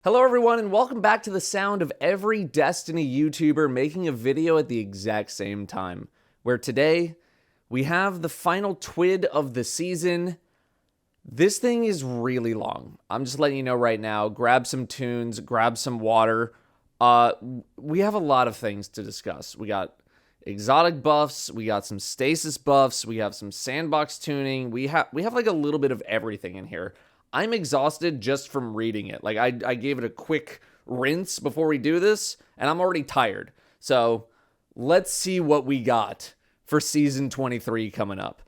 Hello everyone and welcome back to the sound of every Destiny YouTuber making a video at the exact same time, where today we have the final TWID of the season. This thing is really long. I'm just letting you know right now, grab some tunes, grab some water. We have a lot of things to discuss. We got exotic buffs, we got some stasis buffs, we have some sandbox tuning, we have like a little bit of everything in here. I'm exhausted just from reading it. Like, I gave it a quick rinse before we do this, and I'm already tired. So, let's see what we got for Season 23 coming up.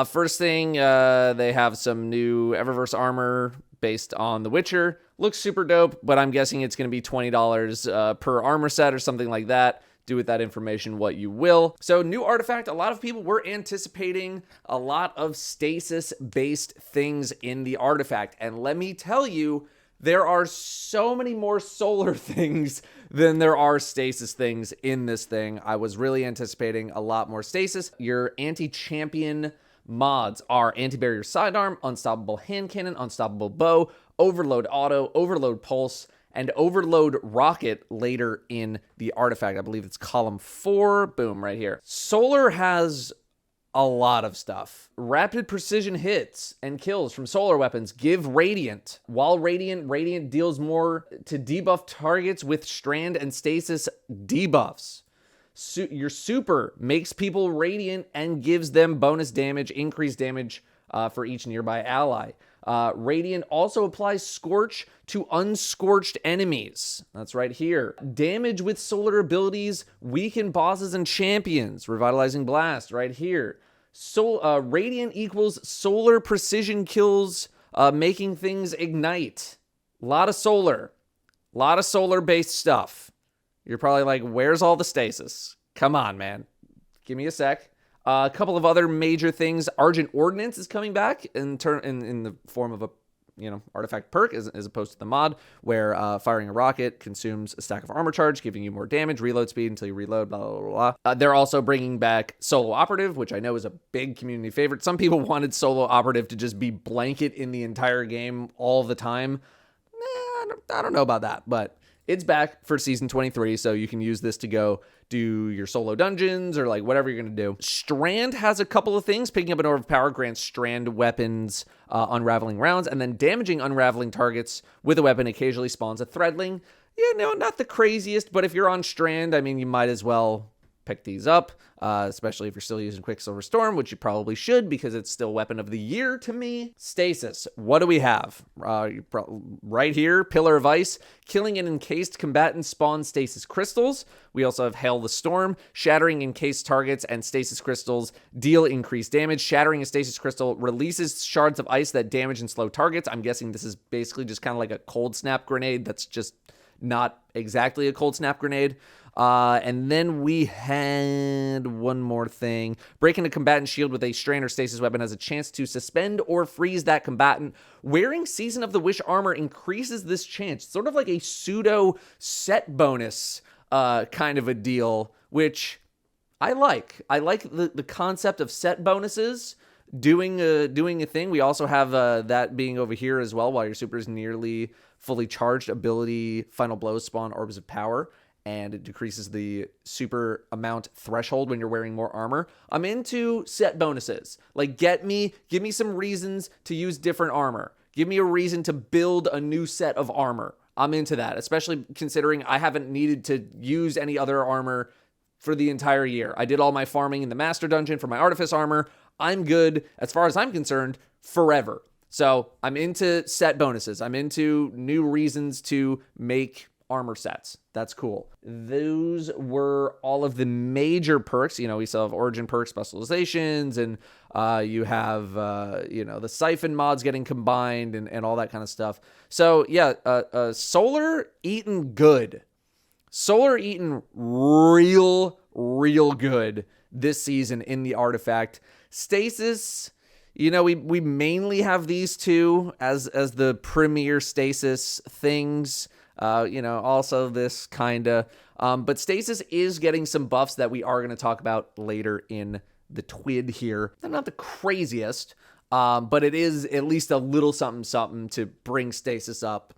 First thing, they have some new Eververse armor based on The Witcher. Looks super dope, but I'm guessing it's going to be $20 per armor set or something like that. Do with that information what you will. So, new artifact. A lot of people were anticipating a lot of stasis-based things in the artifact. And let me tell you, there are so many more solar things than there are stasis things in this thing. I was really anticipating a lot more stasis. Your anti-champion mods are Anti-Barrier Sidearm, Unstoppable Hand Cannon, Unstoppable Bow, Overload Auto, Overload Pulse, and Overload Rocket later in the artifact. I believe it's column 4. Boom, right here. Solar has a lot of stuff. Rapid precision hits and kills from solar weapons give Radiant. While Radiant deals more to debuff targets with Strand and Stasis debuffs. Your super makes people Radiant and gives them bonus damage, increased damage for each nearby ally. Radiant also applies Scorch to unscorched enemies. That's right here. Damage with solar abilities weaken bosses and champions. Revitalizing Blast right here. Radiant equals solar precision kills, making things ignite. A lot of solar based stuff. You're probably like, where's all the stasis? Come on, man. Give me a sec. A couple of other major things. Argent Ordnance is coming back in the form of a artifact perk as opposed to the mod, where firing a rocket consumes a stack of armor charge, giving you more damage, reload speed until you reload, blah, blah, blah, blah. They're also bringing back Solo Operative, which I know is a big community favorite. Some people wanted Solo Operative to just be blanket in the entire game all the time. I don't know about that, but it's back for Season 23, so you can use this to go do your solo dungeons or like whatever you're going to do. Strand has a couple of things. Picking up an Orb of Power grants Strand weapons unraveling rounds, and then damaging unraveling targets with a weapon occasionally spawns a Threadling. Yeah, no, not the craziest, but if you're on Strand, I mean, you might as well pick these up, especially if you're still using Quicksilver Storm, which you probably should because it's still Weapon of the Year to me. Stasis, what do we have? Right here, Pillar of Ice, killing an encased combatant spawns stasis crystals. We also have Hail the Storm, shattering encased targets and stasis crystals deal increased damage. Shattering a stasis crystal releases shards of ice that damage and slow targets. I'm guessing this is basically just kind of like a cold snap grenade that's just not exactly a cold snap grenade. And then we had one more thing. Breaking a combatant shield with a Strand or Stasis weapon has a chance to suspend or freeze that combatant. Wearing Season of the Wish armor increases this chance. Sort of like a pseudo set bonus kind of a deal, which I like. I like the concept of set bonuses doing a thing. We also have that being over here as well. While your super is nearly fully charged, ability Final Blows spawn Orbs of Power, and it decreases the super amount threshold when you're wearing more armor. I'm into set bonuses. Like, give me some reasons to use different armor. Give me a reason to build a new set of armor. I'm into that, especially considering I haven't needed to use any other armor for the entire year. I did all my farming in the Master Dungeon for my Artifice armor. I'm good, as far as I'm concerned, forever. So I'm into set bonuses. I'm into new reasons to make armor sets. That's cool. Those were all of the major perks. We still have origin perks, specializations, and you have, the siphon mods getting combined and all that kind of stuff. So yeah, Solar eaten good. Solar eaten real good this season in the artifact. Stasis, we mainly have these two as the premier stasis things. Also this kinda, but Stasis is getting some buffs that we are going to talk about later in the TWID here. They're not the craziest, but it is at least a little something to bring Stasis up,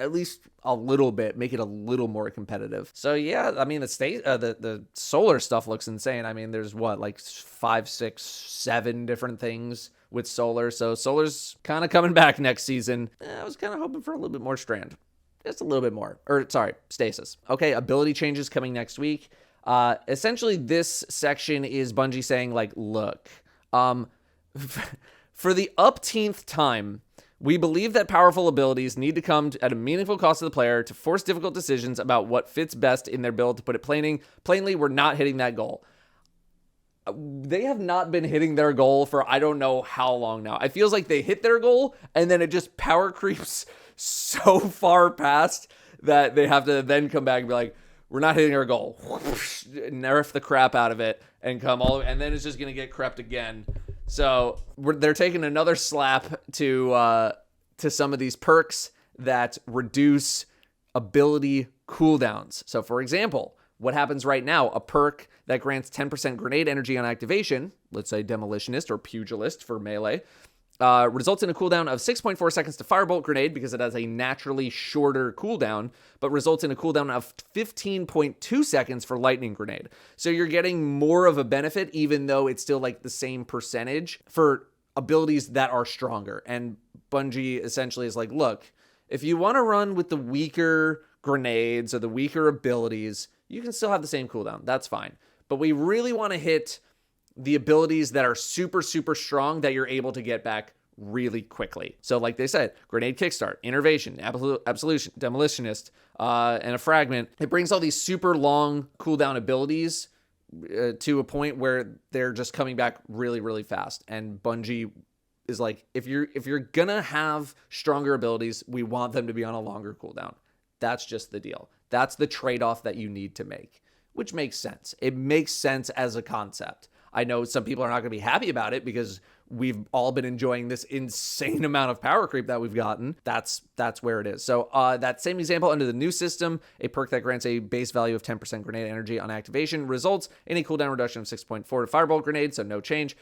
at least a little bit, make it a little more competitive. So yeah, I mean, the solar stuff looks insane. I mean, there's what, like 5, 6, 7 different things with solar. So solar's kind of coming back next season. I was kind of hoping for a little bit more Strand. Just a little bit more. Or sorry, Stasis. Okay, ability changes coming next week. Essentially, this section is Bungie saying, like, look, for the upteenth time, we believe that powerful abilities need to come at a meaningful cost to the player to force difficult decisions about what fits best in their build. To put it plainly, we're not hitting that goal. They have not been hitting their goal for I don't know how long now. It feels like they hit their goal and then it just power creeps so far past that they have to then come back and be like, we're not hitting our goal. Nerf the crap out of it and come all, and then it's just gonna get crept again. So they're taking another slap to some of these perks that reduce ability cooldowns. So for example, what happens right now, a perk that grants 10% grenade energy on activation, let's say Demolitionist or Pugilist for melee, results in a cooldown of 6.4 seconds to Firebolt Grenade because it has a naturally shorter cooldown, but results in a cooldown of 15.2 seconds for Lightning Grenade. So you're getting more of a benefit, even though it's still like the same percentage for abilities that are stronger. And Bungie essentially is like, look, if you want to run with the weaker grenades or the weaker abilities, you can still have the same cooldown. That's fine. But we really want to hit the abilities that are super, super strong that you're able to get back really quickly. So like they said, Grenade Kickstart, Innervation, Absolution, Demolitionist, and a Fragment. It brings all these super long cooldown abilities to a point where they're just coming back really, really fast. And Bungie is like, if you're gonna have stronger abilities, we want them to be on a longer cooldown. That's just the deal. That's the trade-off that you need to make, which makes sense. It makes sense as a concept. I know some people are not going to be happy about it because we've all been enjoying this insane amount of power creep that we've gotten. That's where it is. So that same example under the new system, a perk that grants a base value of 10% grenade energy on activation results in a cooldown reduction of 6.4 to Firebolt Grenades, so no change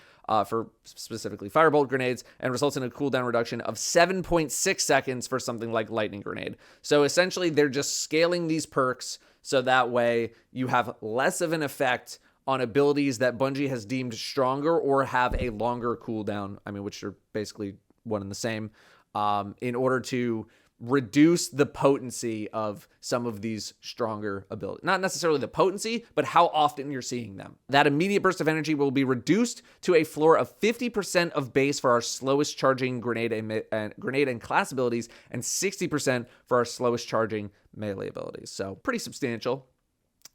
for specifically Firebolt Grenades, and results in a cooldown reduction of 7.6 seconds for something like Lightning Grenade. So essentially, they're just scaling these perks so that way you have less of an effect on abilities that Bungie has deemed stronger or have a longer cooldown, I mean, which are basically one and the same, in order to reduce the potency of some of these stronger abilities. Not necessarily the potency, but how often you're seeing them. That immediate burst of energy will be reduced to a floor of 50% of base for our slowest charging grenade and class abilities, and 60% for our slowest charging melee abilities. So pretty substantial.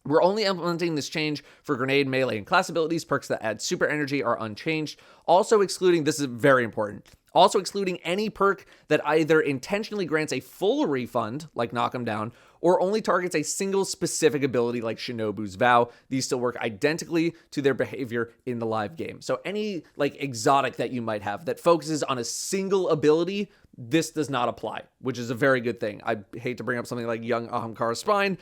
We're only implementing this change for grenade, melee, and class abilities. Perks that add super energy are unchanged. Also excluding, this is very important, also excluding any perk that either intentionally grants a full refund, like Knock 'em Down, or only targets a single specific ability like Shinobu's Vow. These still work identically to their behavior in the live game. So any like exotic that you might have that focuses on a single ability, this does not apply, which is a very good thing. I hate to bring up something like Young Ahamkara Spine,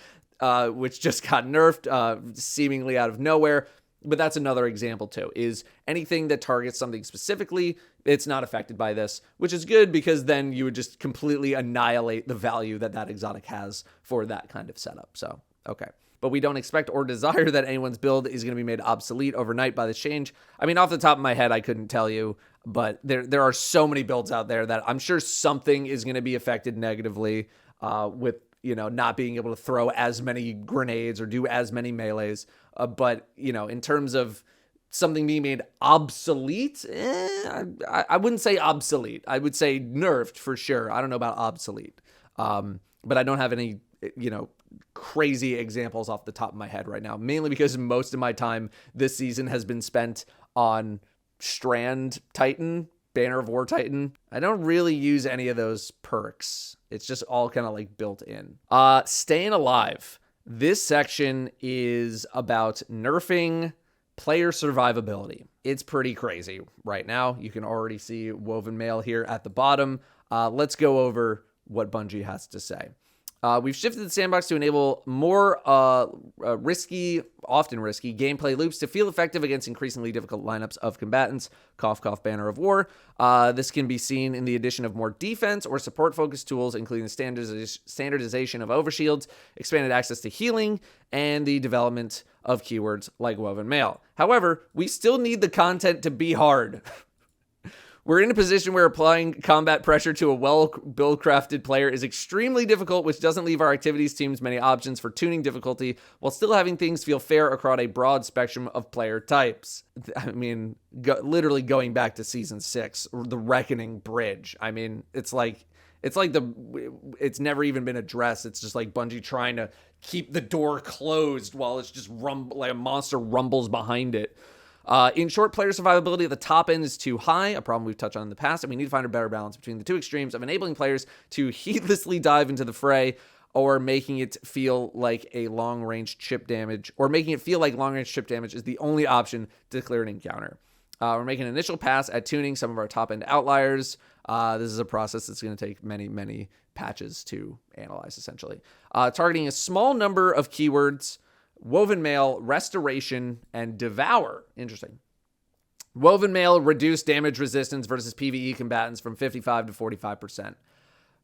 which just got nerfed seemingly out of nowhere. But that's another example too, is anything that targets something specifically, it's not affected by this, which is good because then you would just completely annihilate the value that that exotic has for that kind of setup. So, okay. But we don't expect or desire that anyone's build is going to be made obsolete overnight by this change. I mean, off the top of my head, I couldn't tell you, but there are so many builds out there that I'm sure something is going to be affected negatively with, you know, not being able to throw as many grenades or do as many melees. But, you know, in terms of something being made obsolete, I wouldn't say obsolete. I would say nerfed for sure. I don't know about obsolete. But I don't have any, you know, crazy examples off the top of my head right now, mainly because most of my time this season has been spent on Strand Titan, Banner of War Titan. I don't really use any of those perks. It's just all kind of like built in. Staying Alive. This section is about nerfing player survivability. It's pretty crazy right now. You can already see Woven Mail here at the bottom. Let's go over what Bungie has to say. We've shifted the sandbox to enable more often risky gameplay loops to feel effective against increasingly difficult lineups of combatants. Cough, cough, banner of war. This can be seen in the addition of more defense or support-focused tools, including the standardization of overshields, expanded access to healing, and the development of keywords like Woven Mail. However, we still need the content to be hard. We're in a position where applying combat pressure to a well-build-crafted player is extremely difficult, which doesn't leave our activities teams many options for tuning difficulty, while still having things feel fair across a broad spectrum of player types. I mean, literally going back to Season 6, the Reckoning Bridge. I mean, it's never even been addressed. It's just like Bungie trying to keep the door closed while it's just like a monster rumbles behind it. In short, player survivability at the top end is too high, a problem we've touched on in the past, and we need to find a better balance between the two extremes of enabling players to heedlessly dive into the fray or making it feel like long-range chip damage is the only option to clear an encounter. We're making an initial pass at tuning some of our top-end outliers. This is a process that's going to take many, many patches to analyze, essentially. Targeting a small number of keywords: Woven Mail, Restoration, and Devour. Interesting. Woven Mail reduced damage resistance versus PvE combatants from 55 to 45%.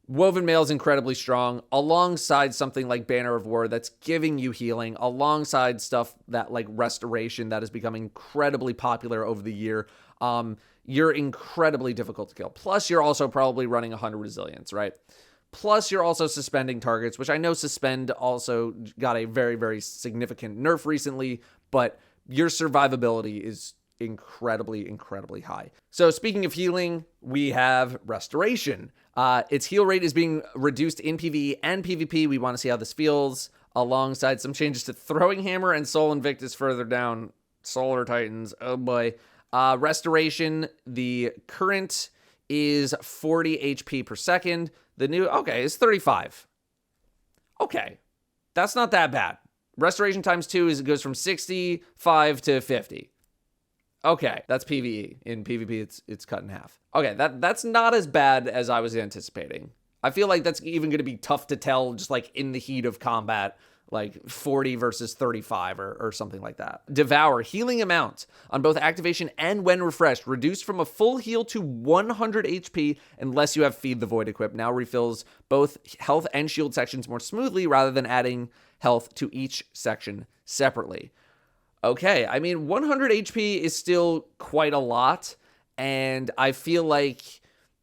Woven Mail is incredibly strong, alongside something like Banner of War that's giving you healing, alongside stuff that like Restoration that has become incredibly popular over the year. You're incredibly difficult to kill. Plus, you're also probably running 100 resilience, right? Plus, you're also suspending targets, which I know Suspend also got a very, very significant nerf recently, but your survivability is incredibly, incredibly high. So speaking of healing, we have Restoration. Its heal rate is being reduced in PvE and PvP. We want to see how this feels, alongside some changes to Throwing Hammer and Soul Invictus further down. Solar Titans, oh boy. Restoration, the current is 40 HP per second. The new, is 35. Okay, that's not that bad. Restoration times 2 is it goes from 65 to 50. Okay, that's PvE. In PvP, it's cut in half. Okay, that's not as bad as I was anticipating. I feel like that's even going to be tough to tell just like in the heat of combat, like 40 versus 35 or something like that. Devour, healing amount on both activation and when refreshed, reduced from a full heal to 100 HP unless you have Feed the Void equipped. Now refills both health and shield sections more smoothly rather than adding health to each section separately. Okay, I mean, 100 HP is still quite a lot, and I feel like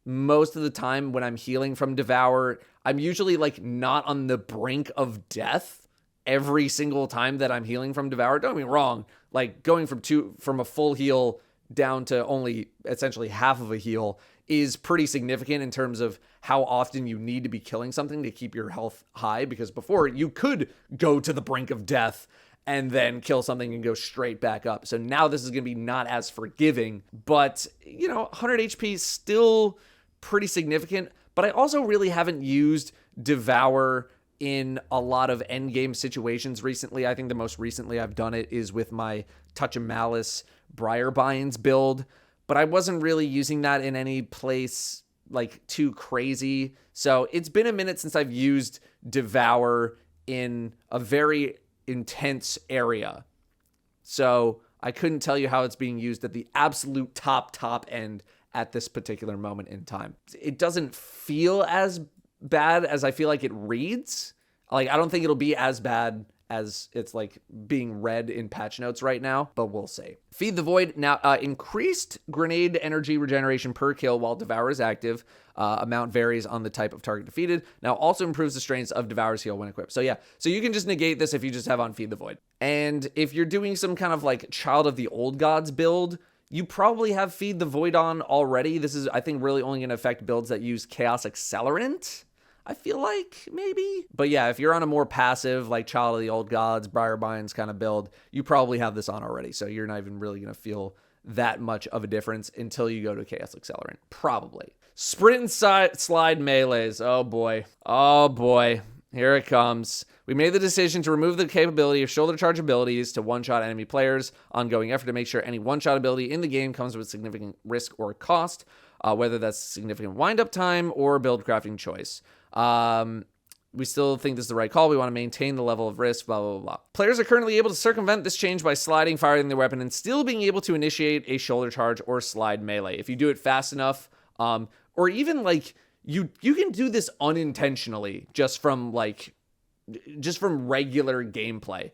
most of the time when I'm healing from Devour, I'm usually like not on the brink of death every single time that I'm healing from Devour. Don't get me wrong, like going from a full heal down to only essentially half of a heal is pretty significant in terms of how often you need to be killing something to keep your health high, because before you could go to the brink of death and then kill something and go straight back up. So now this is going to be not as forgiving, but 100 HP is still pretty significant. But I also really haven't used Devour in a lot of endgame situations recently. I think the most recently I've done it is with my Touch of Malice Briarbines build, but I wasn't really using that in any place like too crazy. So it's been a minute since I've used Devour in a very intense area. So I couldn't tell you how it's being used at the absolute top end at this particular moment in time. It doesn't feel as bad as I feel like it reads. Like, I don't think it'll be as bad as it's like being read in patch notes right now, but we'll see. Feed the Void. Now, increased grenade energy regeneration per kill while Devour is active. Amount varies on the type of target defeated. Now, also improves the strength of Devour's heal when equipped. So yeah, so you can just negate this if you just have on Feed the Void. And if you're doing some kind of like Child of the Old Gods build, you probably have Feed the Void on already. This is, I think, really only going to affect builds that use Chaos Accelerant, I feel like, maybe. But yeah, if you're on a more passive, like Child of the Old Gods, Briarbines kind of build, you probably have this on already. So you're not even really going to feel that much of a difference until you go to Chaos Accelerant. Probably. Sprint and slide melees. Oh boy. Oh boy. Here it comes. We made the decision to remove the capability of shoulder charge abilities to one-shot enemy players. Ongoing effort to make sure any one-shot ability in the game comes with significant risk or cost, whether that's significant wind-up time or build crafting choice. we still think this is the right call. We want to maintain the level of risk, blah, blah, blah, blah. Players are currently able to circumvent this change by sliding, firing their weapon, and still being able to initiate a shoulder charge or slide melee. If you do it fast enough, or even like you can do this unintentionally just from regular gameplay.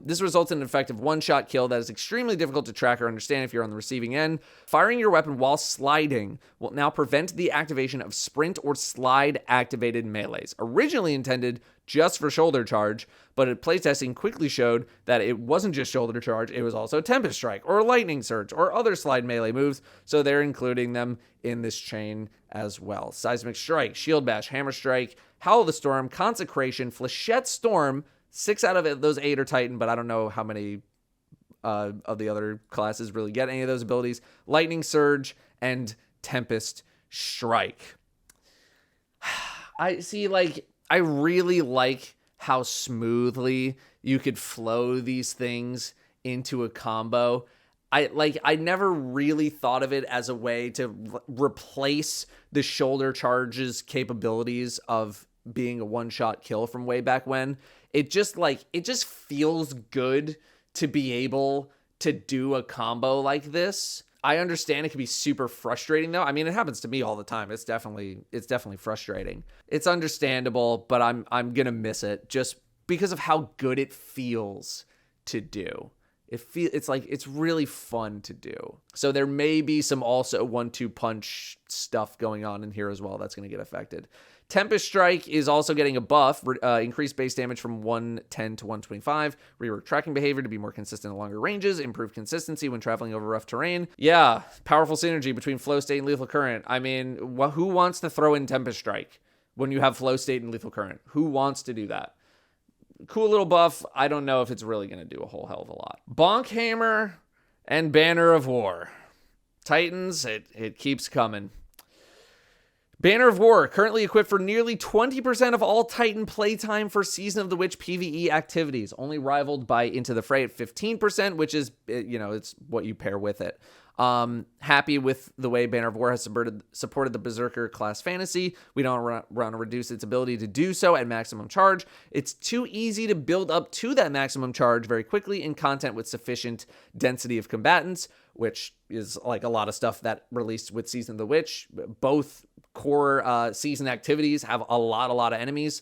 This results in an effective one-shot kill that is extremely difficult to track or understand if you're on the receiving end. Firing your weapon while sliding will now prevent the activation of sprint or slide-activated melees. Originally intended just for shoulder charge, but playtesting quickly showed that it wasn't just shoulder charge, it was also Tempest Strike or Lightning Surge or other slide melee moves, so they're including them in this chain as well. Seismic Strike, Shield Bash, Hammer Strike, Howl of the Storm, Consecration, Flechette Storm. 6 out of those 8 are Titan, but I don't know how many of the other classes really get any of those abilities. Lightning Surge and Tempest Strike. I really like how smoothly you could flow these things into a combo. I never really thought of it as a way to replace the shoulder charges capabilities of being a one-shot kill from way back when. It just feels good to be able to do a combo like this. I understand it can be super frustrating though. I mean, it happens to me all the time. It's definitely frustrating. It's understandable, but I'm going to miss it just because of how good it feels to do. It's really fun to do. So there may be some also 1-2 punch stuff going on in here as well that's going to get affected. Tempest Strike is also getting a buff, increased base damage from 110 to 125, rework tracking behavior to be more consistent at longer ranges, improve consistency when traveling over rough terrain. Yeah, powerful synergy between flow state and lethal current. I mean, who wants to throw in Tempest Strike when you have flow state and lethal current? Who wants to do that? Cool little buff. I don't know if it's really going to do a whole hell of a lot. Bonk Hammer and Banner of War. Titans, it keeps coming. Banner of War, currently equipped for nearly 20% of all Titan playtime for Season of the Witch PvE activities, only rivaled by Into the Fray at 15%, which is, it's what you pair with it. Happy with the way Banner of War has supported the Berserker class fantasy. We don't want to reduce its ability to do so at maximum charge. It's too easy to build up to that maximum charge very quickly in content with sufficient density of combatants, which is like a lot of stuff that released with Season of the Witch. Both core season activities have a lot of enemies,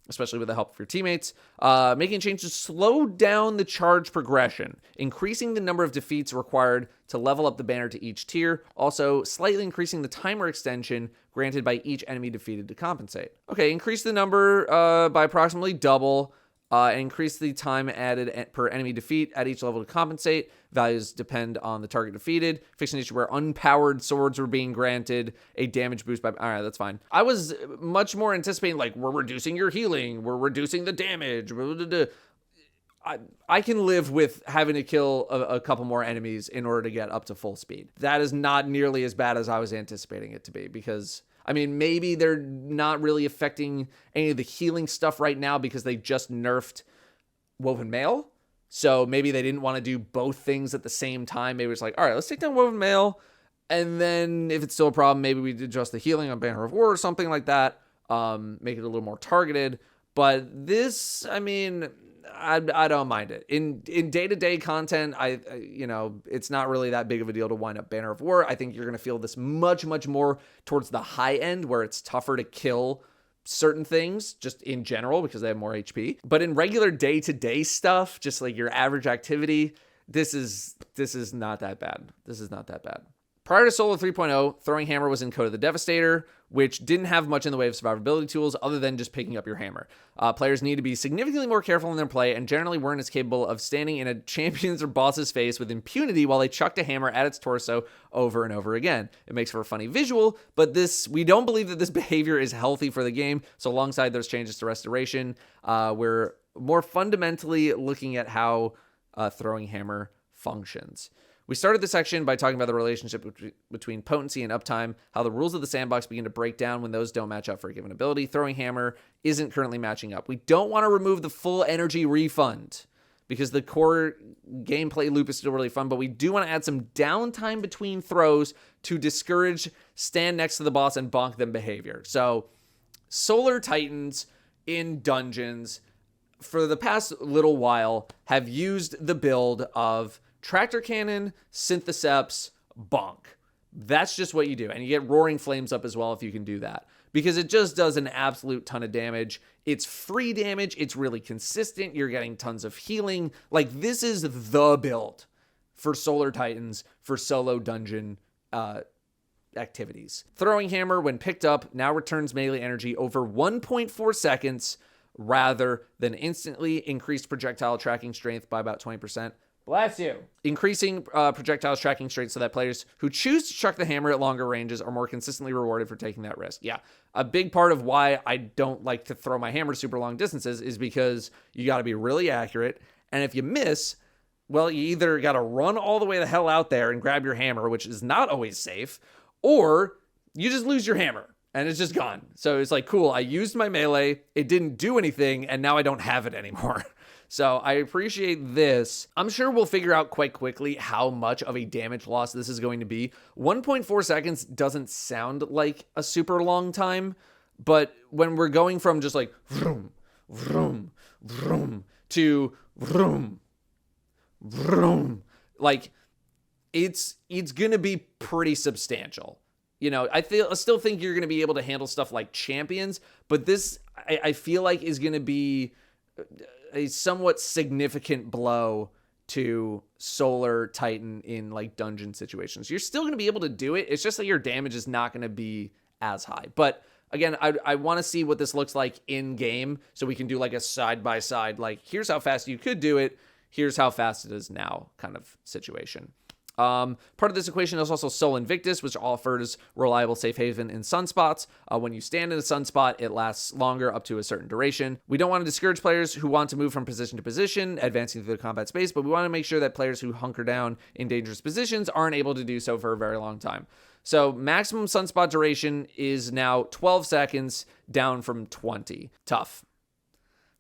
especially with the help of your teammates. Making changes to slow down the charge progression, increasing the number of defeats required to level up the banner to each tier, also slightly increasing the timer extension granted by each enemy defeated to compensate. Okay, increase the number by approximately double, and increase the time added per enemy defeat at each level to compensate. Values depend on the target defeated. Fixing an issue where unpowered swords were being granted a damage boost by... All right, that's fine. I was much more anticipating, we're reducing your healing. We're reducing the damage. I can live with having to kill a couple more enemies in order to get up to full speed. That is not nearly as bad as I was anticipating it to be, because... I mean, maybe they're not really affecting any of the healing stuff right now because they just nerfed Woven Mail. So maybe they didn't want to do both things at the same time. Maybe it's all right, let's take down Woven Mail. And then if it's still a problem, maybe we adjust the healing on Banner of War or something like that. Make it a little more targeted. But this, I mean... I don't mind it. In day-to-day content, it's not really that big of a deal to wind up Banner of War. I think you're going to feel this much more towards the high end where it's tougher to kill certain things just in general because they have more HP. But in regular day-to-day stuff, just like your average activity, this is not that bad. This is not that bad. Prior to Solo 3.0, Throwing Hammer was in Code of the Devastator, which didn't have much in the way of survivability tools other than just picking up your hammer. Players need to be significantly more careful in their play and generally weren't as capable of standing in a champion's or boss's face with impunity while they chucked a hammer at its torso over and over again. It makes for a funny visual, but we don't believe that this behavior is healthy for the game, so alongside those changes to Restoration, we're more fundamentally looking at how Throwing Hammer functions. We started this section by talking about the relationship between potency and uptime, how the rules of the sandbox begin to break down when those don't match up for a given ability. Throwing Hammer isn't currently matching up. We don't want to remove the full energy refund because the core gameplay loop is still really fun, but we do want to add some downtime between throws to discourage stand next to the boss and bonk them behavior. So Solar Titans in dungeons for the past little while have used the build of Tractor Cannon, Syntheseps, Bonk. That's just what you do. And you get Roaring Flames up as well if you can do that. Because it just does an absolute ton of damage. It's free damage. It's really consistent. You're getting tons of healing. Like, this is the build for Solar Titans for solo dungeon activities. Throwing Hammer, when picked up, now returns melee energy over 1.4 seconds rather than instantly. Increased projectile tracking strength by about 20%. Bless you. Increasing projectiles tracking strength so that players who choose to chuck the hammer at longer ranges are more consistently rewarded for taking that risk. Yeah, a big part of why I don't like to throw my hammer super long distances is because you got to be really accurate. And if you miss, well, you either got to run all the way the hell out there and grab your hammer, which is not always safe, or you just lose your hammer and it's just gone. So it's like, cool, I used my melee, it didn't do anything, and now I don't have it anymore. So I appreciate this. I'm sure we'll figure out quite quickly how much of a damage loss this is going to be. 1.4 seconds doesn't sound like a super long time, but when we're going from just like vroom, vroom, vroom to vroom, vroom, like it's going to be pretty substantial. You know, I still think you're going to be able to handle stuff like champions, but this I feel like is going to be a somewhat significant blow to Solar Titan in like dungeon situations. You're still going to be able to do it. It's just that your damage is not going to be as high. But again, I want to see what this looks like in game so we can do like a side by side, like here's how fast you could do it, here's how fast it is now kind of situation. Part of this equation is also Sol Invictus, which offers reliable safe haven in sunspots. When you stand in a sunspot, it lasts longer up to a certain duration. We don't want to discourage players who want to move from position to position, advancing through the combat space, but we want to make sure that players who hunker down in dangerous positions aren't able to do so for a very long time. So maximum sunspot duration is now 12 seconds, down from 20. Tough.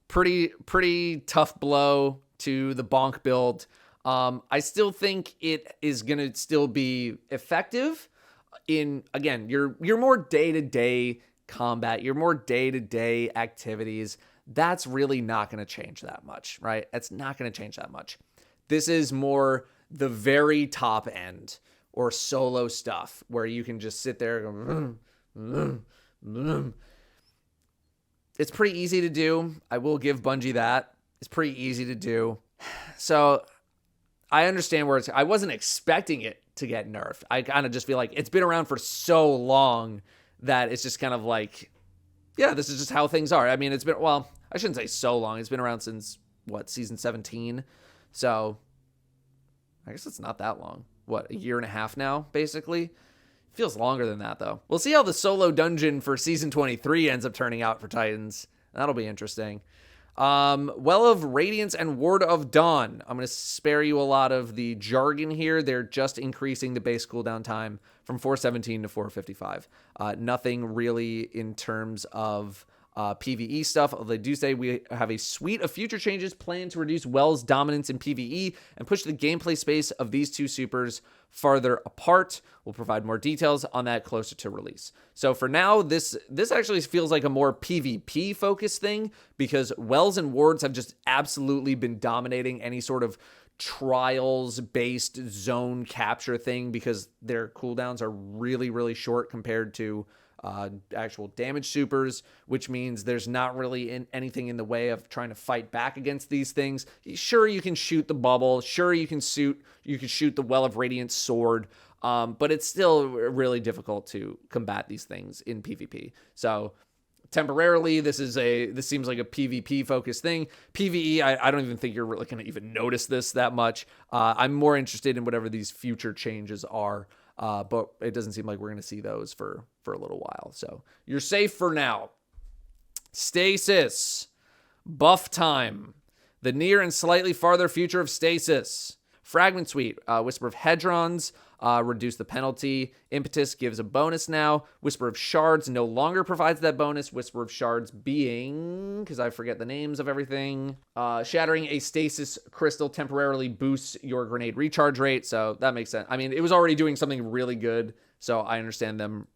Pretty tough blow to the Bonk build. I still think it is going to still be effective in, again, your more day-to-day combat, your more day-to-day activities. That's really not going to change that much, right? It's not going to change that much. This is more the very top end or solo stuff where you can just sit there and go, it's pretty easy to do. I will give Bungie that. It's pretty easy to do. So I understand where I wasn't expecting it to get nerfed. I kind of just feel like it's been around for so long that it's just kind of like, yeah, this is just how things are. I mean, it's been, well, I shouldn't say so long. It's been around since, season 17? So I guess it's not that long. A year and a half now, basically? Feels longer than that, though. We'll see how the solo dungeon for season 23 ends up turning out for Titans. That'll be interesting. Well of Radiance and Ward of Dawn. I'm going to spare you a lot of the jargon here. They're just increasing the base cooldown time from 417 to 455. Nothing really in terms of PvE stuff. They do say we have a suite of future changes planned to reduce Well's dominance in PvE and push the gameplay space of these two supers farther apart. We'll provide more details on that closer to release. So for now, this actually feels like a more PvP focused thing because Wells and Wards have just absolutely been dominating any sort of trials based zone capture thing because their cooldowns are really, really short compared to actual damage supers, which means there's not really anything in the way of trying to fight back against these things. Sure, you can shoot the bubble. Sure, you can shoot the Well of Radiance sword. But it's still really difficult to combat these things in PvP. So temporarily, this seems like a PvP focused thing. PvE, I don't even think you're really going to even notice this that much. I'm more interested in whatever these future changes are. But it doesn't seem like we're going to see those for a little while. So you're safe for now. Stasis. Buff time. The near and slightly farther future of Stasis. Fragment Suite. Whisper of Hedrons. Reduce the penalty. Impetus gives a bonus now. Whisper of Shards no longer provides that bonus. Whisper of Shards being, because I forget the names of everything. Shattering a stasis crystal temporarily boosts your grenade recharge rate. So that makes sense. I mean, it was already doing something really good So I understand them,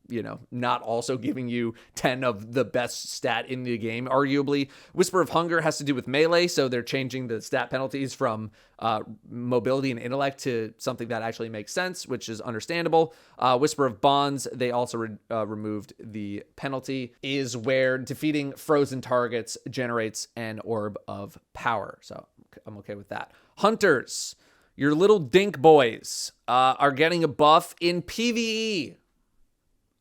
not also giving you 10 of the best stat in the game, arguably. Whisper of Hunger has to do with melee, so they're changing the stat penalties from mobility and intellect to something that actually makes sense, which is understandable. Whisper of Bonds, they also removed the penalty, is where defeating frozen targets generates an orb of power. So I'm okay with that. Hunters, your little dink boys are getting a buff in PvE.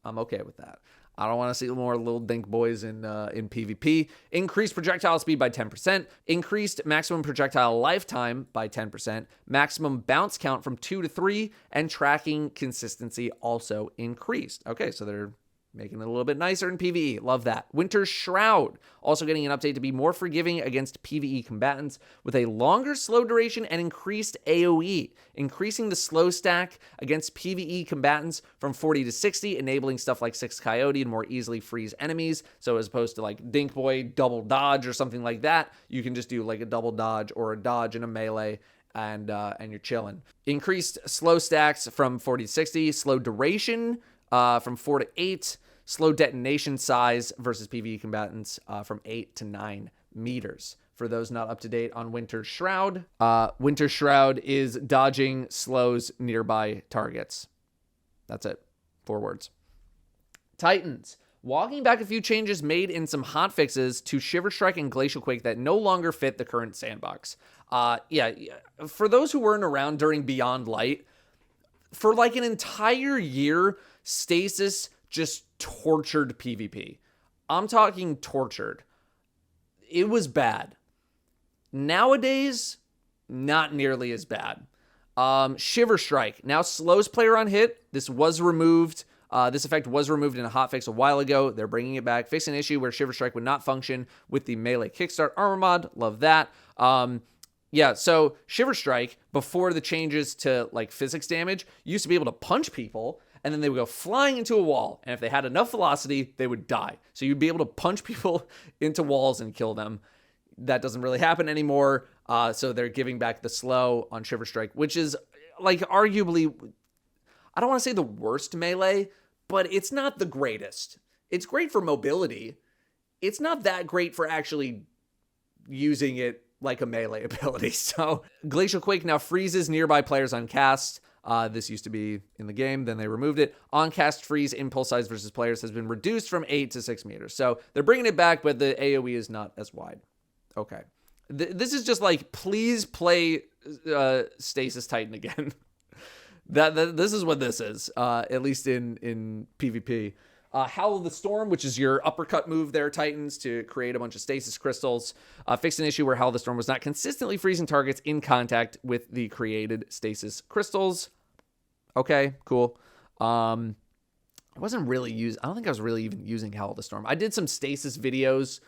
I'm okay with that. I don't want to see more little dink boys in PvP. Increased projectile speed by 10%. Increased maximum projectile lifetime by 10%. Maximum bounce count from 2 to 3. And tracking consistency also increased. Okay, so they're making it a little bit nicer in PvE. Love that. Winter's Shroud, also getting an update to be more forgiving against PvE combatants with a longer slow duration and increased AoE, increasing the slow stack against PvE combatants from 40 to 60, enabling stuff like 6 Coyote to more easily freeze enemies. So as opposed to like Dink Boy double dodge or something like that, you can just do like a double dodge or a dodge in a melee and you're chilling. Increased slow stacks from 40 to 60, slow duration from 4 to 8, slow detonation size versus PvE combatants from 8 to 9 meters. For those not up to date on Winter's Shroud, Winter's Shroud is dodging slows nearby targets. That's it. 4 words. Titans. Walking back a few changes made in some hotfixes to Shiver Strike and Glacial Quake that no longer fit the current sandbox. For those who weren't around during Beyond Light, for like an entire year, Stasis just tortured PvP. I'm talking tortured. It was bad. Nowadays, not nearly as bad. Shiver Strike now slows player on hit. This was removed. This effect was removed in a hotfix a while ago. They're bringing it back. Fixing an issue where Shiver Strike would not function with the melee kickstart armor mod. Love that. So Shiver Strike, before the changes to like physics damage, used to be able to punch people, and then they would go flying into a wall. And if they had enough velocity, they would die. So you'd be able to punch people into walls and kill them. That doesn't really happen anymore. So they're giving back the slow on Shiver Strike, which is like arguably, I don't want to say the worst melee, but it's not the greatest. It's great for mobility. It's not that great for actually using it like a melee ability. So Glacial Quake now freezes nearby players on cast. This used to be in the game, then they removed it. On cast freeze impulse size versus players has been reduced from 8 to 6 meters. So they're bringing it back, but the AoE is not as wide. Okay. This is just like, please play Stasis Titan again. This is what this is, at least in PvP. Howl of the Storm, which is your uppercut move there, Titans, to create a bunch of stasis crystals. Fixed an issue where Howl of the Storm was not consistently freezing targets in contact with the created stasis crystals. Okay, cool. I don't think I was really even using Howl of the Storm. I did some stasis videos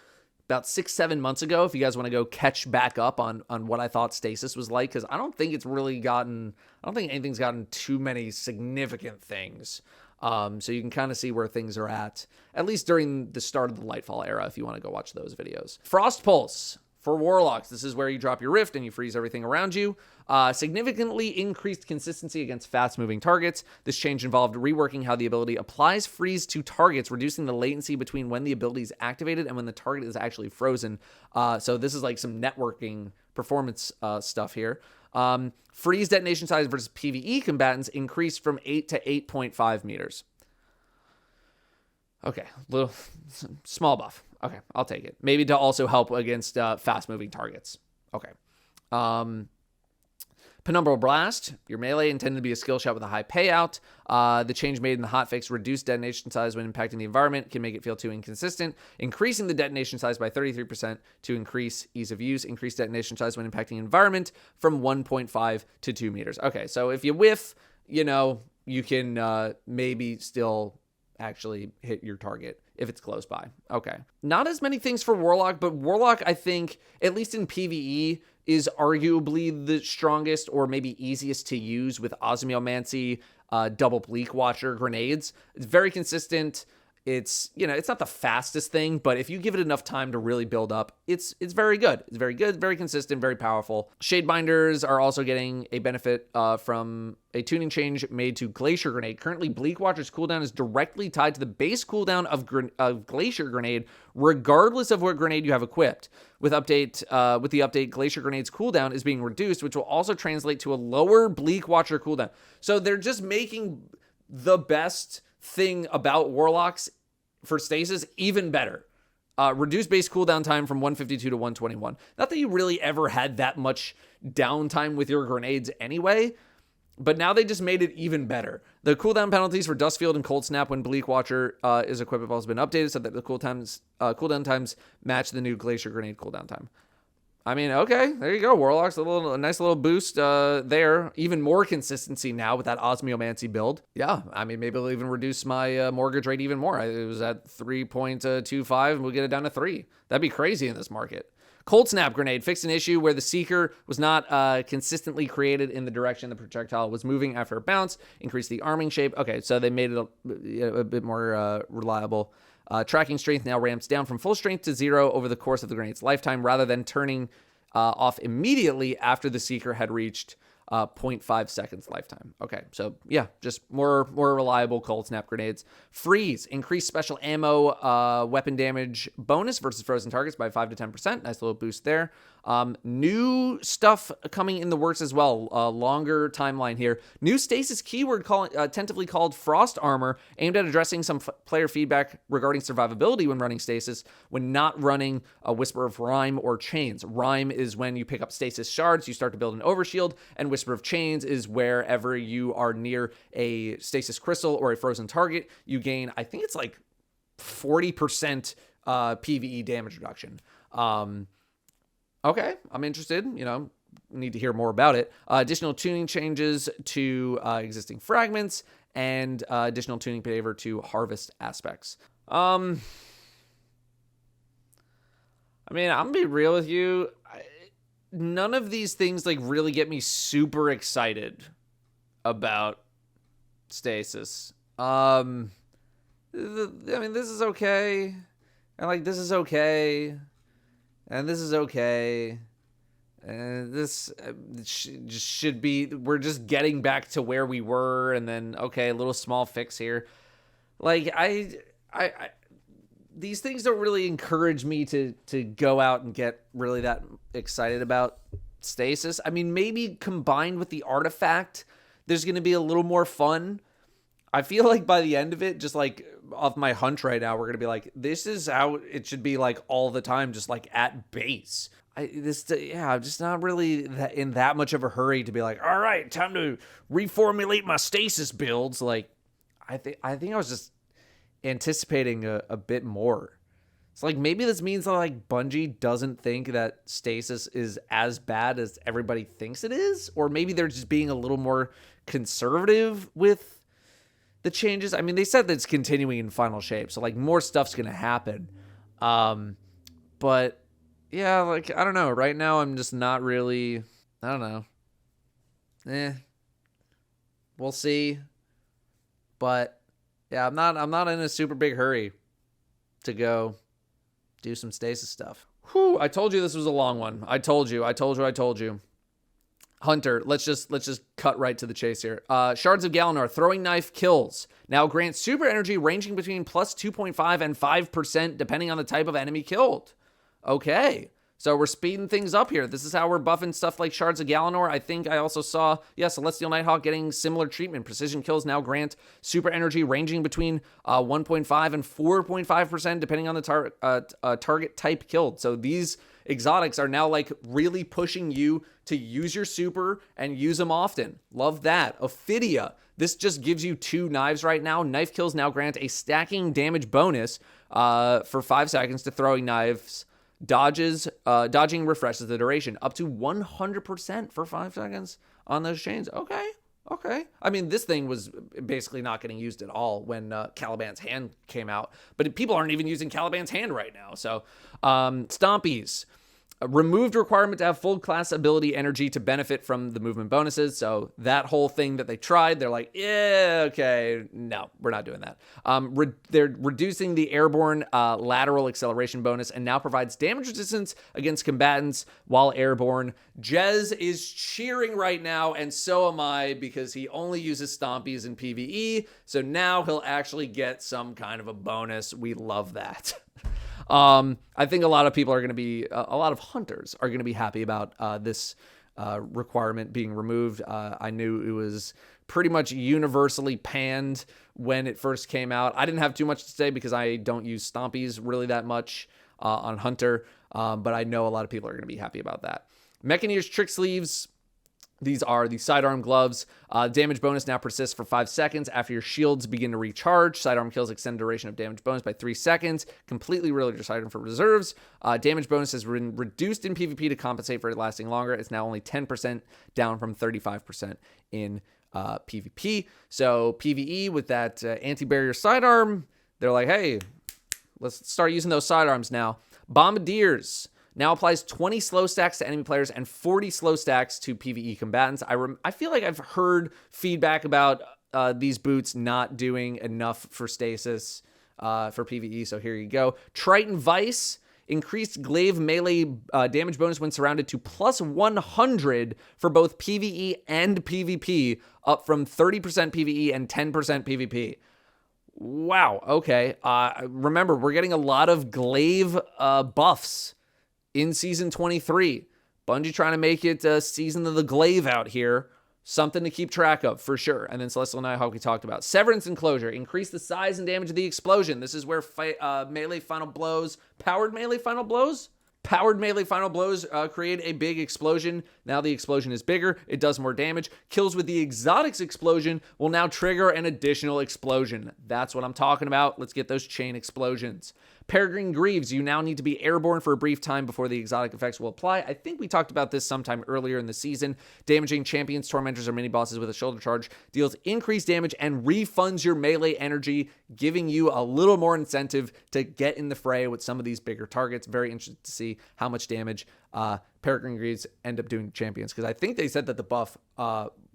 about 6-7 months ago, if you guys want to go catch back up on what I thought stasis was like, because I don't think anything's gotten too many significant things. So you can kind of see where things are at least during the start of the Lightfall era, if you want to go watch those videos. Frost Pulse for Warlocks. This is where you drop your Rift and you freeze everything around you. Significantly increased consistency against fast-moving targets. This change involved reworking how the ability applies freeze to targets, reducing the latency between when the ability is activated and when the target is actually frozen. So this is like some networking performance stuff here. Freeze detonation size versus PvE combatants increased from 8 to 8.5 meters. Okay, little small buff. Okay, I'll take it. Maybe to also help against fast-moving targets. Okay. Penumbral Blast, your melee intended to be a skill shot with a high payout. The change made in the hotfix reduced detonation size when impacting the environment, can make it feel too inconsistent. Increasing the detonation size by 33% to increase ease of use. Increase detonation size when impacting environment from 1.5 to 2 meters. Okay, so if you whiff, you can maybe still actually hit your target if it's close by. Okay. Not as many things for Warlock, but Warlock, I think, at least in PvE, is arguably the strongest or maybe easiest to use with Osmiomancy, double Bleak Watcher, grenades. It's very consistent. It's, you know, it's not the fastest thing, but if you give it enough time to really build up, it's very good. It's very good, very consistent, very powerful. Shade Binders are also getting a benefit from a tuning change made to Glacier Grenade. Currently, Bleak Watcher's cooldown is directly tied to the base cooldown of Glacier Grenade, regardless of what grenade you have equipped. With the update, Glacier Grenade's cooldown is being reduced, which will also translate to a lower Bleak Watcher cooldown. So they're just making the best thing about Warlocks for Stasis even better. Reduce base cooldown time from 152 to 121. Not that you really ever had that much downtime with your grenades anyway, but now they just made it even better. The cooldown penalties for Dustfield and Cold Snap when Bleak Watcher is equipped have also been updated so that the cooldown times match the new Glacier Grenade cooldown time. I mean, okay, there you go, Warlocks. A nice little boost there. Even more consistency now with that Osmiomancy build. Yeah, I mean, maybe it'll even reduce my mortgage rate even more. It was at 3.25, and we'll get it down to 3. That'd be crazy in this market. Cold Snap Grenade fixed an issue where the Seeker was not consistently created in the direction the projectile was moving after a bounce, increased the arming shape. Okay, so they made it a bit more reliable. Tracking strength now ramps down from full strength to 0 over the course of the grenade's lifetime, rather than turning off immediately after the Seeker had reached 0.5 seconds lifetime. Okay, so yeah, just more reliable Cold Snap grenades. Freeze, increased special ammo weapon damage bonus versus frozen targets by 5 to 10%. Nice little boost there. New stuff coming in the works as well. Longer timeline here. New Stasis keyword tentatively called Frost Armor, aimed at addressing some player feedback regarding survivability when running Stasis, when not running a Whisper of Rime or Chains. Rime is when you pick up Stasis shards, you start to build an overshield, and Whisper of Chains is wherever you are near a Stasis crystal or a frozen target, you gain, I think it's like 40% PVE damage reduction. Okay, I'm interested, you know, need to hear more about it. Additional tuning changes to existing fragments and additional tuning behavior to harvest aspects. I mean, I'm gonna be real with you. None of these things like really get me super excited about Stasis. I mean, this is okay. And like, this is okay. And this is okay. And this just should be, we're just getting back to where we were. And then, okay, a little small fix here. Like, these things don't really encourage me to go out and get really that excited about Stasis. I mean, maybe combined with the artifact, there's going to be a little more fun. I feel like by the end of it, just like off my hunch right now, we're going to be like, this is how it should be like all the time, just like at base. I'm just not really in that much of a hurry to be like, all right, time to reformulate my Stasis builds. Like, I think I was just anticipating a bit more. It's like, maybe this means that like Bungie doesn't think that Stasis is as bad as everybody thinks it is, or maybe they're just being a little more conservative with the changes. I mean, they said that it's continuing in final shape, so like more stuff's gonna happen. But yeah, like, I don't know. Right now, I'm just not really. I don't know. We'll see. But yeah, I'm not in a super big hurry to go do some Stasis stuff. Whew, I told you this was a long one. I told you. Hunter, let's just cut right to the chase here. Shards of Galanor, throwing knife kills. Now grants super energy ranging between plus 2.5 and 5% depending on the type of enemy killed. Okay. So we're speeding things up here. This is how we're buffing stuff like Shards of Galanor. I think I also saw, Celestial Nighthawk getting similar treatment. Precision kills now grant super energy ranging between 1.5 and 4.5% depending on the target type killed. So these exotics are now like really pushing you to use your super and use them often. Love that. Ophidia. This just gives you 2 knives right now. Knife kills now grant a stacking damage bonus for 5 seconds to throwing knives. Dodging refreshes the duration up to 100% for 5 seconds on those chains. Okay. I mean, this thing was basically not getting used at all when Caliban's Hand came out, but people aren't even using Caliban's Hand right now. So, Stompies. removed requirement to have full class ability energy to benefit from the movement bonuses. So that whole thing that they tried, they're like, yeah, okay, no, we're not doing that. They're reducing the airborne lateral acceleration bonus and now provides damage resistance against combatants while airborne. Jez is cheering right now, and so am I, because he only uses stompies in PvE. So now he'll actually get some kind of a bonus. We love that. I think a lot of people are going to be, a lot of hunters are going to be happy about this requirement being removed. I knew it was pretty much universally panned when it first came out. I didn't have too much to say because I don't use stompies really that much on hunter, but I know a lot of people are going to be happy about that. Mechaneer's Trick Sleeves. These are the sidearm gloves. Damage bonus now persists for 5 seconds after your shields begin to recharge. Sidearm kills extend duration of damage bonus by 3 seconds. Completely reload sidearm for reserves. Damage bonus has been reduced in PvP to compensate for it lasting longer. It's now only 10%, down from 35% in PvP. So PvE with that anti-barrier sidearm, they're like, hey, let's start using those sidearms now. Bombardiers now applies 20 slow stacks to enemy players and 40 slow stacks to PvE combatants. I feel like I've heard feedback about these boots not doing enough for stasis for PvE, so here you go. Triton Vice, increased glaive melee damage bonus when surrounded to plus 100 for both PvE and PvP, up from 30% PvE and 10% PvP. Wow, okay. Remember, we're getting a lot of glaive buffs in Season 23. Bungie trying to make it Season of the Glaive out here. Something to keep track of, for sure. And then Celestial Nighthawk we talked about. Severance Enclosure. Increase the size and damage of the explosion. This is where melee final blows, powered melee final blows? Powered melee final blows create a big explosion. Now the explosion is bigger. It does more damage. Kills with the exotics explosion will now trigger an additional explosion. That's what I'm talking about. Let's get those chain explosions. Peregrine Greaves, you now need to be airborne for a brief time before the exotic effects will apply. I think we talked about this sometime earlier in the season. Damaging champions, tormentors, or mini-bosses with a shoulder charge deals increased damage and refunds your melee energy, giving you a little more incentive to get in the fray with some of these bigger targets. Very interested to see how much damage Peregrine Greaves end up doing to champions, because I think they said that the buff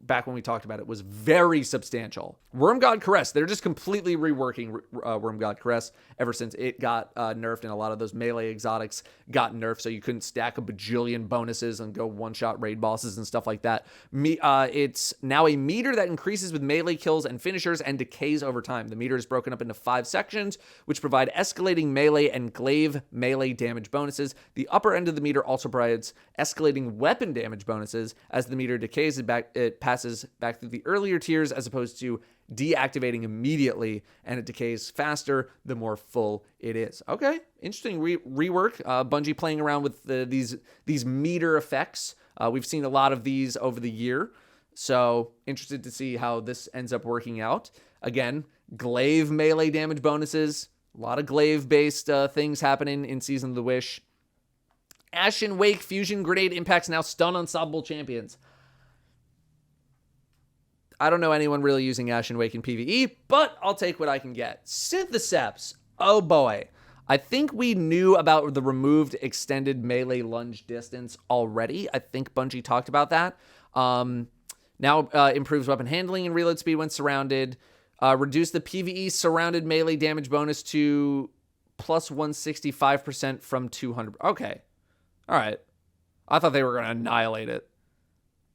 back when we talked about it was very substantial. Worm God Caress, they're just completely reworking Worm God Caress ever since it got nerfed, and a lot of those melee exotics got nerfed, so you couldn't stack a bajillion bonuses and go one-shot raid bosses and stuff like that. It's now a meter that increases with melee kills and finishers and decays over time. The meter is broken up into 5 sections, which provide escalating melee and glaive melee damage bonuses. The upper end of the meter also provides escalating weapon damage bonuses. As the meter decays, it passes back through the earlier tiers as opposed to deactivating immediately, and it decays faster the more full it is. Okay, interesting rework. Bungie playing around with these meter effects. We've seen a lot of these over the year, so interested to see how this ends up working out. Again, glaive melee damage bonuses. A lot of glaive-based things happening in Season of the Wish. Ashen Wake Fusion Grenade impacts now stun unstoppable champions. I don't know anyone really using Ashen Wake in PvE, but I'll take what I can get. Syntheseps. Oh boy. I think we knew about the removed extended melee lunge distance already. I think Bungie talked about that. Now improves weapon handling and reload speed when surrounded. Reduce the PvE surrounded melee damage bonus to plus 165% from 200. Okay. All right. I thought they were going to annihilate it.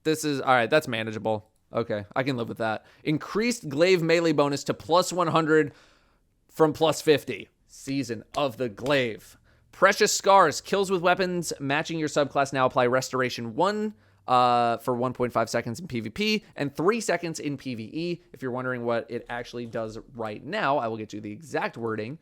This is, all right, that's manageable. Okay, I can live with that. Increased glaive melee bonus to plus 100 from plus 50. Season of the Glaive. Precious Scars. Kills with weapons matching your subclass now apply Restoration 1 for 1.5 seconds in PvP and 3 seconds in PvE. If you're wondering what it actually does right now, I will get you the exact wording.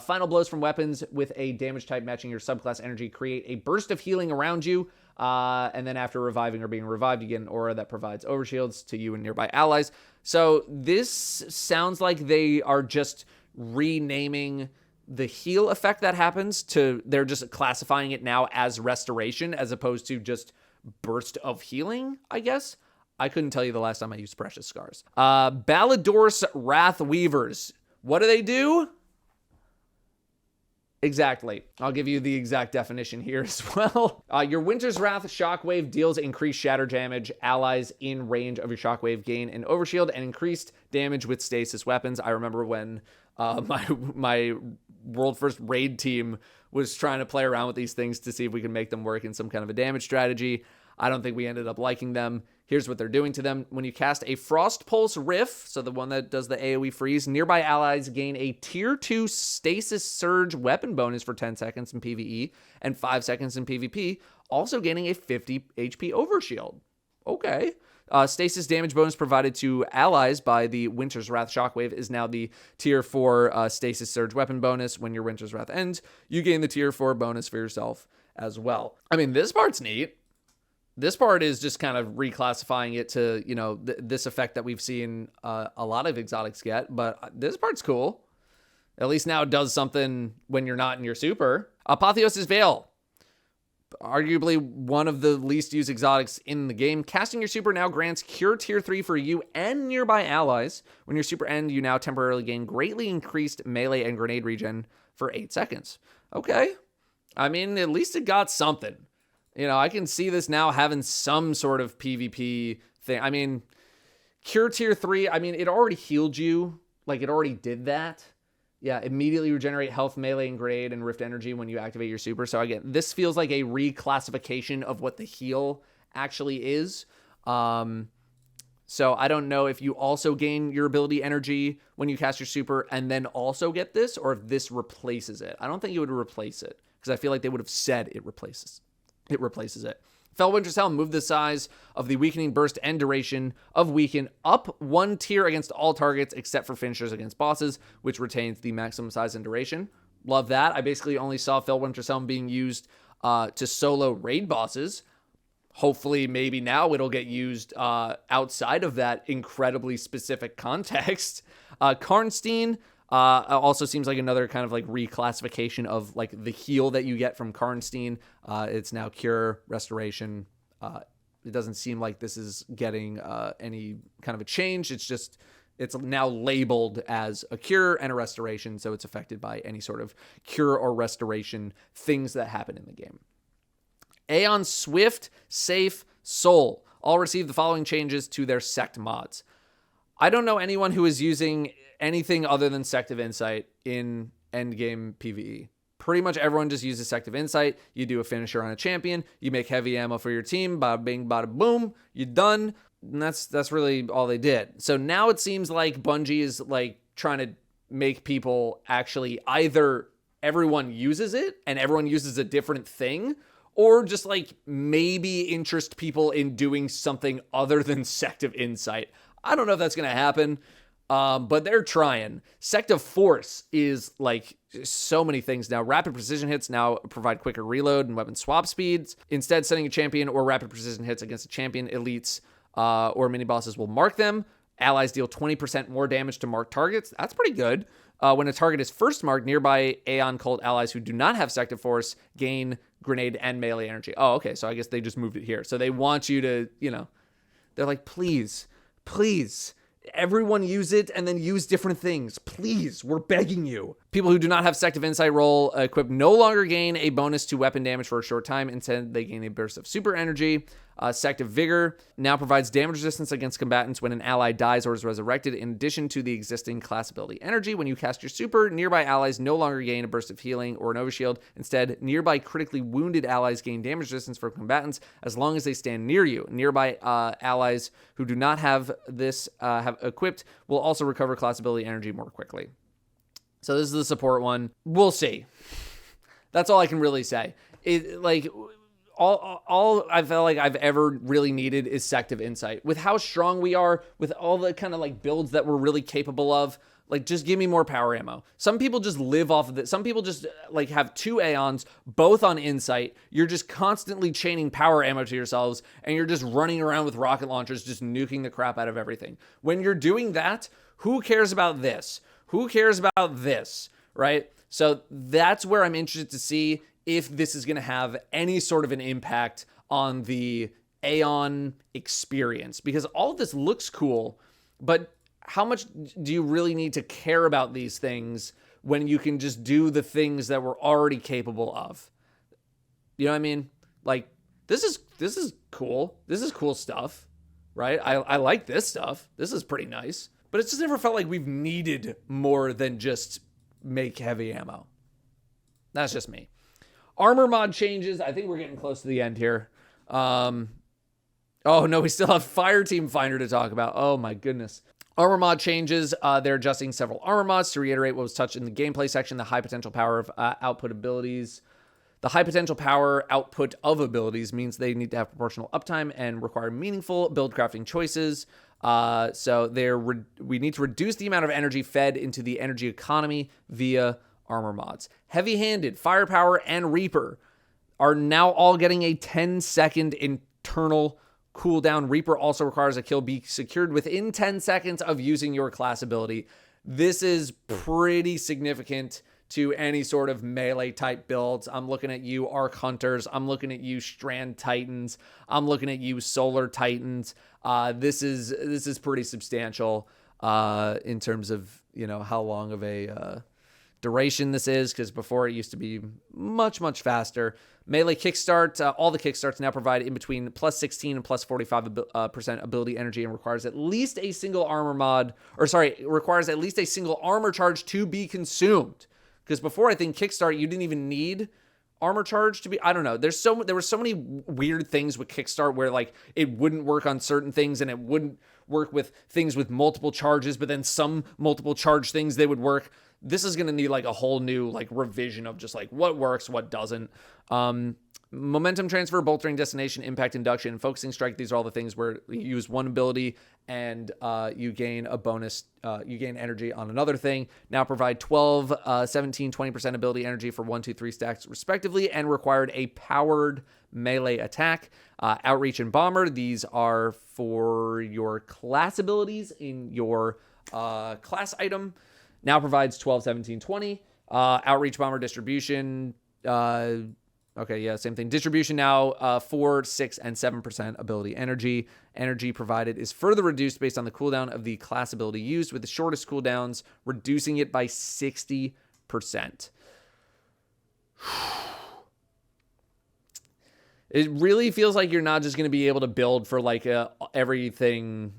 Final blows from weapons with a damage type matching your subclass energy create a burst of healing around you. And then after reviving or being revived, you get an aura that provides overshields to you and nearby allies. So this sounds like they are just renaming the heal effect that happens to, they're just classifying it now as restoration as opposed to just burst of healing, I guess. I couldn't tell you the last time I used Precious Scars. Ballador's Wrath Weavers. What do? Exactly. I'll give you the exact definition here as well. Your Winter's Wrath Shockwave deals increased shatter damage. Allies in range of your Shockwave gain an overshield and increased damage with stasis weapons. I remember when my world first raid team was trying to play around with these things to see if we could make them work in some kind of a damage strategy. I don't think we ended up liking them. Here's what they're doing to them. When you cast a Frost Pulse Riff, so the one that does the AoE freeze, nearby allies gain a Tier 2 Stasis Surge weapon bonus for 10 seconds in PvE and 5 seconds in PvP, also gaining a 50 HP overshield. Okay. Stasis damage bonus provided to allies by the Winter's Wrath Shockwave is now the Tier 4 Stasis Surge weapon bonus. When your Winter's Wrath ends, you gain the Tier 4 bonus for yourself as well. I mean, this part's neat. This part is just kind of reclassifying it to, you know, this effect that we've seen a lot of exotics get, but this part's cool. At least now it does something when you're not in your super. Apotheosis Veil. Arguably one of the least used exotics in the game. Casting your super now grants Cure Tier 3 for you and nearby allies. When your super end, you now temporarily gain greatly increased melee and grenade regen for 8 seconds. Okay. I mean, at least it got something. You know, I can see this now having some sort of PvP thing. I mean, Cure Tier 3, I mean, it already healed you. Like, it already did that. Yeah, immediately regenerate health, melee, and grenade, and rift energy when you activate your super. So again, this feels like a reclassification of what the heal actually is. So I don't know if you also gain your ability energy when you cast your super and then also get this, or if this replaces it. I don't think it would replace it, because I feel like they would have said it replaces it. Fellwinter's Helm moved the size of the weakening burst and duration of weaken up 1 tier against all targets except for finishers against bosses, which retains the maximum size and duration. Love that. I basically only saw Fellwinter's Helm being used to solo raid bosses. Hopefully, maybe now it'll get used outside of that incredibly specific context. Karnstein also seems like another kind of like reclassification of like the heal that you get from Karnstein. It's now Cure, Restoration. It doesn't seem like this is getting any kind of a change. It's now labeled as a cure and a restoration, so it's affected by any sort of cure or restoration things that happen in the game. Aeon Swift, Safe, Soul all receive the following changes to their Sect Mods. I don't know anyone who is using anything other than Sect of Insight in endgame PvE. Pretty much everyone just uses Sect of Insight. You do a finisher on a champion. You make heavy ammo for your team. Bada bing, bada boom. You're done. And that's really all they did. So now it seems like Bungie is like trying to make people actually either everyone uses it and everyone uses a different thing, or just like maybe interest people in doing something other than Sect of Insight. I don't know if that's going to happen, but they're trying. Sect of Force is like so many things now. Rapid precision hits now provide quicker reload and weapon swap speeds. Instead, setting a champion or rapid precision hits against a champion, elites or mini bosses will mark them. Allies deal 20% more damage to marked targets. That's pretty good. When a target is first marked, nearby Aeon Cult allies who do not have Sect of Force gain grenade and melee energy. Oh, okay. So I guess they just moved it here. So they want you to, they're like, please, everyone use it and then use different things. Please, we're begging you. People who do not have Sect of Insight roll equipped no longer gain a bonus to weapon damage for a short time. Instead, they gain a burst of super energy. Sect of Vigor now provides damage resistance against combatants when an ally dies or is resurrected, in addition to the existing class ability energy. When you cast your super, nearby allies no longer gain a burst of healing or an overshield. Instead, nearby critically wounded allies gain damage resistance from combatants as long as they stand near you. Nearby allies who do not have this have equipped will also recover class ability energy more quickly. So this is the support one. We'll see. That's all I can really say. All I felt like I've ever really needed is Sect of Insight. With how strong we are, with all the kind of like builds that we're really capable of, like just give me more power ammo. Some people just live off of it. Some people just like have 2 Aeons, both on Insight. You're just constantly chaining power ammo to yourselves, and you're just running around with rocket launchers, just nuking the crap out of everything. When you're doing that, who cares about this? Who cares about this, right? So that's where I'm interested to see if this is going to have any sort of an impact on the Aeon experience. Because all of this looks cool, but how much do you really need to care about these things when you can just do the things that we're already capable of. You know what I mean? Like, this is cool. This is cool stuff, right? I like this stuff. This is pretty nice. But it's just never felt like we've needed more than just make heavy ammo. That's just me. Armor mod changes. I think we're getting close to the end here. Oh, no, we still have Fireteam Finder to talk about. Oh, my goodness. Armor mod changes. They're adjusting several armor mods. To reiterate what was touched in the gameplay section, the high potential power of output abilities. The high potential power output of abilities means they need to have proportional uptime and require meaningful build crafting choices. So we need to reduce the amount of energy fed into the energy economy via armor mods. Heavy-handed, firepower, and Reaper are now all getting a 10-second internal cooldown. Reaper also requires a kill be secured within 10 seconds of using your class ability. This is pretty significant to any sort of melee type builds. I'm looking at you Arc Hunters. I'm looking at you Strand Titans. I'm looking at you Solar Titans. This is pretty substantial in terms of, you know, how long of a duration this is, because before it used to be much faster. Melee kickstart, all the kickstarts now provide in between plus 16 and plus 45% ability energy, and requires at least a single requires at least a single armor charge to be consumed. Because before, I think kickstart, you didn't even need armor charge to be, I don't know. There were so many weird things with kickstart where like it wouldn't work on certain things and it wouldn't work with things with multiple charges, but then some multiple charge things they would work. This is going to need like a whole new like revision of just like what works, what doesn't. Momentum transfer, bolstering destination, impact induction, focusing strike. These are all the things where you use one ability and you gain a bonus, you gain energy on another thing. Now provide 12, 17, 20% ability energy for 1, 2, 3 stacks respectively, and required a powered melee attack. Outreach and Bomber, these are for your class abilities in your class item. Now provides 12, 17, 20. Outreach, Bomber, distribution. Okay, yeah, same thing. Distribution now 4, 6, and 7% ability energy. Energy provided is further reduced based on the cooldown of the class ability used, with the shortest cooldowns reducing it by 60%. It really feels like you're not just going to be able to build for like a everything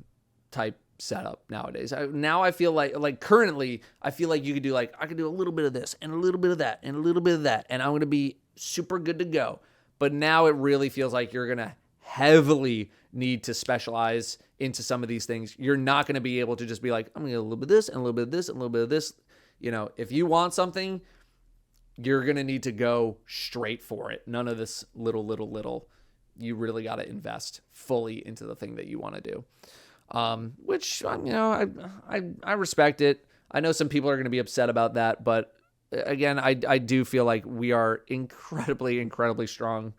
type setup nowadays. Now I feel like currently I feel like you could do like, I could do a little bit of this and a little bit of that and a little bit of that, and I'm going to be super good to go. But now it really feels like you're going to heavily need to specialize into some of these things. You're not going to be able to just be like, I'm going to get a little bit of this and a little bit of this and a little bit of this. You know, if you want something, you're going to need to go straight for it. None of this little. You really got to invest fully into the thing that you want to do. Which, you know, I respect it. I know some people are going to be upset about that, but again, I do feel like we are incredibly strong.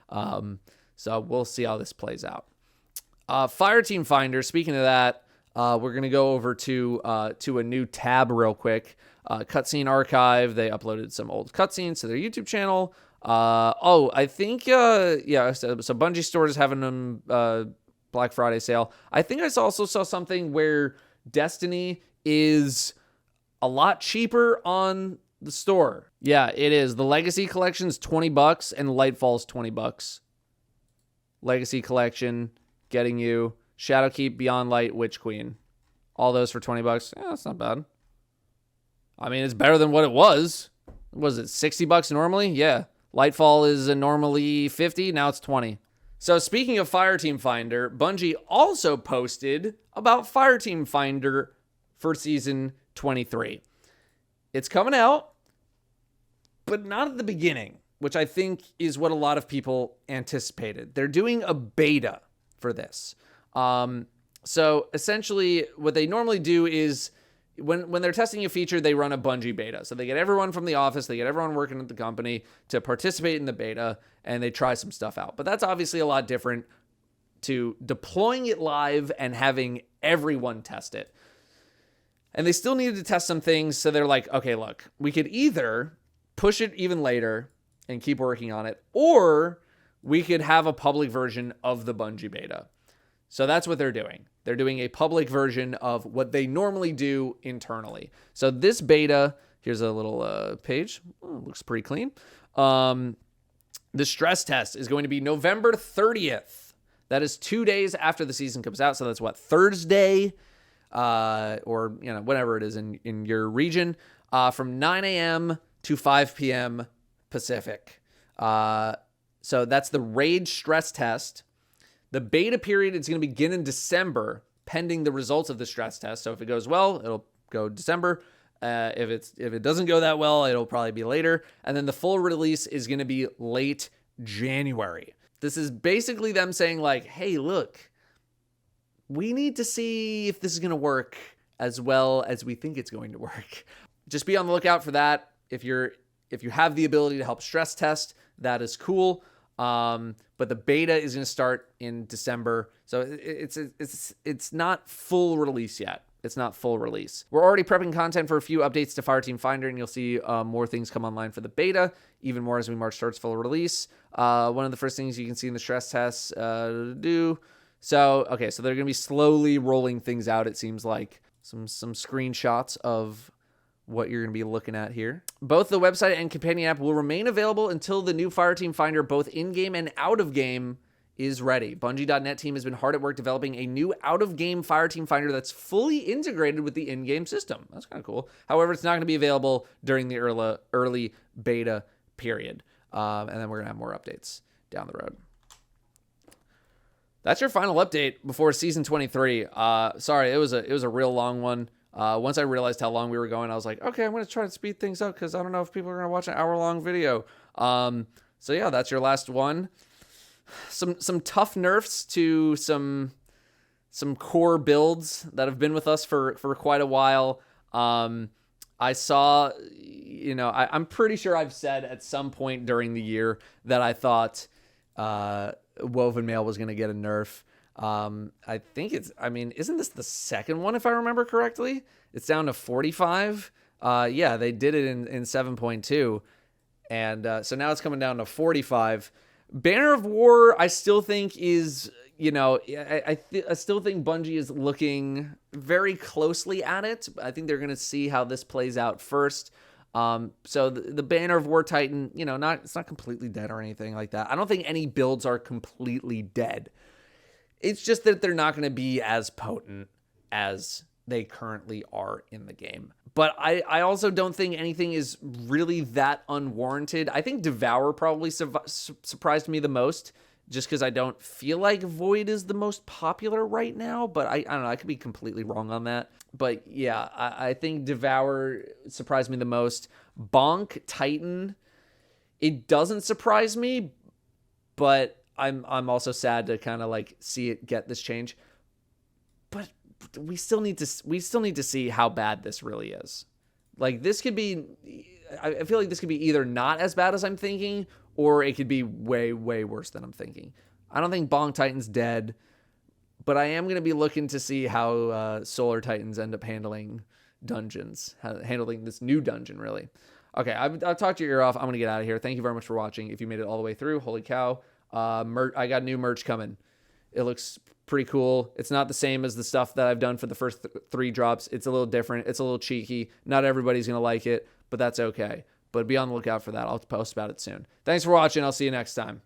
So we'll see how this plays out. Fireteam Finder, speaking of that, we're going to go over to a new tab real quick. Cutscene Archive. They uploaded some old cutscenes to their YouTube channel. I think, so Bungie Store is having them, Black Friday sale. I think I also saw something where Destiny is a lot cheaper on the store. Yeah, it is. The Legacy Collection is $20 and Lightfall's $20. Legacy Collection getting you Shadowkeep, Beyond Light, Witch Queen. All those for $20. Yeah, that's not bad. I mean, it's better than what it was. Was it $60 normally? Yeah. Lightfall is normally $50. Now it's $20. So speaking of Fireteam Finder, Bungie also posted about Fireteam Finder for Season 23. It's coming out, but not at the beginning, which I think is what a lot of people anticipated. They're doing a beta for this. So essentially what they normally do is when they're testing a feature, they run a Bungie beta. So they get everyone from the office, they get everyone working at the company to participate in the beta, and they try some stuff out. But that's obviously a lot different to deploying it live and having everyone test it. And they still needed to test some things, so they're like, okay, look, we could either push it even later and keep working on it, or we could have a public version of the Bungie beta. So that's what they're doing. They're doing a public version of what they normally do internally. So this beta Here's a little page. Oh, looks pretty clean. The stress test is going to be November 30th. That is 2 days after the season comes out. So that's what, Thursday, or whatever it is in your region, from 9 a.m. to 5 p.m. Pacific. So that's the Rage stress test. The beta period is going to begin in December, pending the results of the stress test. So if it goes well, it'll go December. If it doesn't go that well, it'll probably be later. And then the full release is going to be late January. This is basically them saying like, hey, look, we need to see if this is going to work as well as we think it's going to work. Just be on the lookout for that. If you have the ability to help stress test, that is cool. But the beta is going to start in December. So it's not full release yet. It's not full release. We're already prepping content for a few updates to Fireteam Finder, and you'll see more things come online for the beta, even more as we march towards full release. One of the first things you can see in the stress tests do. So they're going to be slowly rolling things out, it seems like. Some screenshots of what you're going to be looking at here. Both the website and companion app will remain available until the new Fireteam Finder, both in-game and out-of-game, is ready. Bungie.net team has been hard at work developing a new out-of-game Fireteam Finder that's fully integrated with the in-game system. That's kind of cool. However, it's not going to be available during the early beta period. And then we're going to have more updates down the road. That's your final update before season 23. Sorry, it was a real long one. Once I realized how long we were going, I was like, okay, I'm going to try to speed things up because I don't know if people are going to watch an hour-long video. So yeah, that's your last one. Some tough nerfs to some core builds that have been with us for quite a while. I saw, I'm pretty sure I've said at some point during the year that I thought Woven Mail was going to get a nerf. I think isn't this the second one if I remember correctly? It's down to 45. Yeah, they did it in 7.2. And so now it's coming down to 45. Banner of War, I still think is, I still think Bungie is looking very closely at it. I think they're going to see how this plays out first. So the Banner of War Titan, it's not completely dead or anything like that. I don't think any builds are completely dead. It's just that they're not going to be as potent as they currently are in the game. But I also don't think anything is really that unwarranted. I think Devour probably surprised me the most, just because I don't feel like Void is the most popular right now. But I don't know. I could be completely wrong on that. But yeah, I think Devour surprised me the most. Bonk Titan, it doesn't surprise me, but I'm also sad to kind of like see it get this change. But we still need to see how bad this really is. Like this could be, I feel like this could be either not as bad as I'm thinking, or it could be way, way worse than I'm thinking. I don't think Bonk Titan's dead, but I am going to be looking to see how Solar Titans end up handling dungeons, handling this new dungeon, really. Okay, I've talked your ear off. I'm going to get out of here. Thank you very much for watching. If you made it all the way through, holy cow. I got new merch coming. It looks pretty cool. It's not the same as the stuff that I've done for the first 3 drops. It's a little different. It's a little cheeky. Not everybody's going to like it, but that's okay. But be on the lookout for that. I'll post about it soon. Thanks for watching. I'll see you next time.